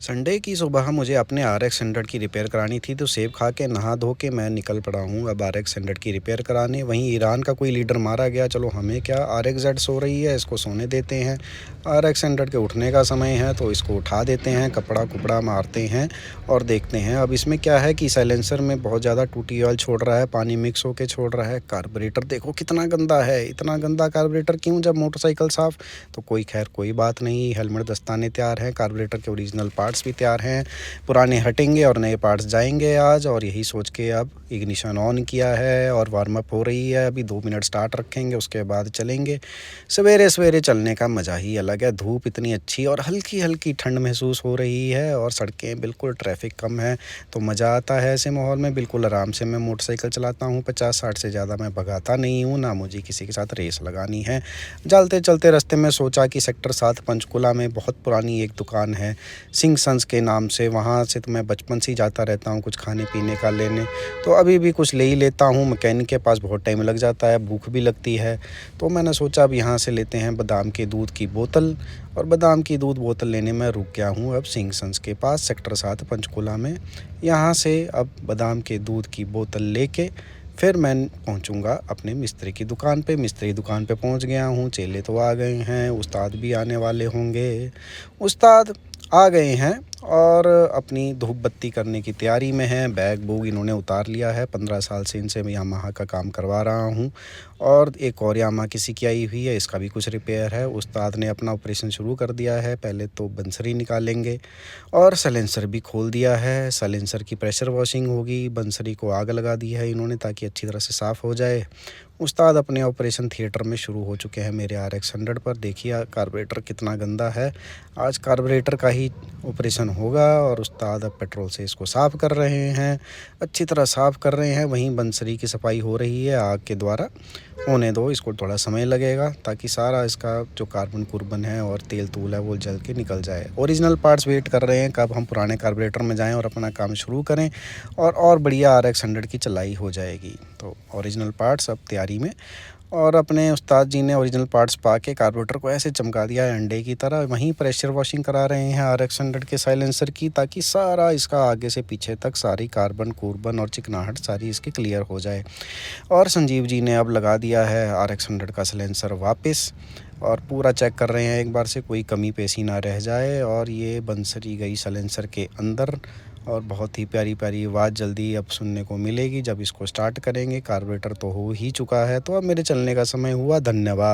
Sunday की सुबह मुझे अपने RX 100 की रिपेयर करानी थी, तो सेब खा के नहा धो के मैं निकल पड़ा हूँ अब RX 100 की रिपेयर कराने। वहीं ईरान का कोई लीडर मारा गया, चलो हमें क्या, RX-Z सो रही है, इसको सोने देते हैं। RX 100 के उठने का समय है तो इसको उठा देते हैं, कपड़ा कुपड़ा मारते हैं और देखते हैं। अब इसमें क्या है कि साइलेंसर में बहुत ज़्यादा टूटी ऑयल छोड़ रहा है, पानी मिक्स होके छोड़ रहा है। कार्बोरेटर देखो कितना गंदा है, इतना गंदा कार्बोरेटर क्यों, जब मोटरसाइकिल साफ़। तो कोई खैर कोई बात नहीं, हेलमेट दस्ताने तैयार हैं, कार्बोरेटर के ओरिजिनल पार्ट्स भी तैयार हैं। पुराने हटेंगे और नए पार्ट्स जाएंगे आज, और यही सोच के अब इग्निशन ऑन किया है और वार्म अप हो रही है। अभी 2 मिनट स्टार्ट रखेंगे, उसके बाद चलेंगे। सवेरे सवेरे चलने का मज़ा ही अलग है। धूप इतनी अच्छी और हल्की हल्की ठंड महसूस हो रही है और सड़कें बिल्कुल, ट्रैफिक कम है, तो मज़ा आता है ऐसे माहौल में। बिल्कुल आराम से मैं मोटरसाइकिल चलाता हूँ, 50-60 से ज़्यादा मैं भगाता नहीं हूँ, ना मुझे किसी के साथ रेस लगानी है। चलते चलते रास्ते में सोचा कि सेक्टर 7 पंचकुला में बहुत पुरानी एक दुकान है, सिंह सन्स के नाम से। वहाँ से तो मैं बचपन से ही जाता रहता हूँ कुछ खाने पीने का लेने, तो अभी भी कुछ ले ही लेता हूँ। मैकेनिक के पास बहुत टाइम लग जाता है, भूख भी लगती है, तो मैंने सोचा अब यहाँ से लेते हैं बादाम के दूध की बोतल। और बादाम की दूध बोतल लेने मैं रुक गया हूँ अब सिंह सन्स के पास, सेक्टर 7 पंचकुला में। यहाँ से अब बादाम के दूध की बोतल लेके फिर मैं पहुंचूंगा अपने मिस्त्री की दुकान पे। मिस्त्री दुकान पे पहुंच गया हूं, चेले तो आ गए हैं, उस्ताद भी आने वाले होंगे। उस्ताद आ गए हैं और अपनी धूप बत्ती करने की तैयारी में हैं। बैग बूग इन्होंने उतार लिया है, 15 साल से इनसे मैं यामाहा का काम करवा रहा हूं। और एक और यामाहा किसी की आई हुई है, इसका भी कुछ रिपेयर है। उस्ताद ने अपना ऑपरेशन शुरू कर दिया है, पहले तो बंसरी निकालेंगे और साइलेंसर भी खोल दिया है। साइलेंसर की प्रेशर वॉशिंग होगी, बंसरी को आग लगा दी है इन्होंने ताकि अच्छी तरह से साफ़ हो जाए। उस्ताद अपने ऑपरेशन थिएटर में शुरू हो चुके हैं मेरे RX 100 पर। देखिए कार्बोरेटर कितना गंदा है, आज कार्बोरेटर का ही ऑपरेशन होगा। और उस्ताद अब पेट्रोल से इसको साफ़ कर रहे हैं, अच्छी तरह साफ़ कर रहे हैं। वहीं बंसरी की सफाई हो रही है आग के द्वारा। होने दो, इसको थोड़ा समय लगेगा ताकि सारा इसका जो कार्बन कुर्बन है और तेल तूल है वो जल के निकल जाए। ओरिजिनल पार्ट्स वेट कर रहे हैं कब हम पुराने कार्बोरेटर में जाएं और अपना काम शुरू करें और बढ़िया RX 100 की चलाई हो जाएगी। तो ओरिजिनल पार्ट्स अब तैयारी में, और अपने उस्ताद जी ने ओरिजिनल पार्ट्स पा के कार्बोरेटर को ऐसे चमका दिया है अंडे की तरह। वहीं प्रेशर वॉशिंग करा रहे हैं RX 100 के साइलेंसर की, ताकि सारा इसका आगे से पीछे तक सारी कार्बन कुर्बन और चिकनाहट सारी इसकी क्लियर हो जाए। और संजीव जी ने अब लगा दिया है RX 100 का साइलेंसर वापस, और पूरा चेक कर रहे हैं एक बार से कोई कमी पेशी ना रह जाए। और ये बंसरी गई साइलेंसर के अंदर, और बहुत ही प्यारी प्यारी आवाज़ जल्दी अब सुनने को मिलेगी जब इसको स्टार्ट करेंगे। कार्बोरेटर तो हो ही चुका है, तो अब मेरे चलने का समय हुआ। धन्यवाद।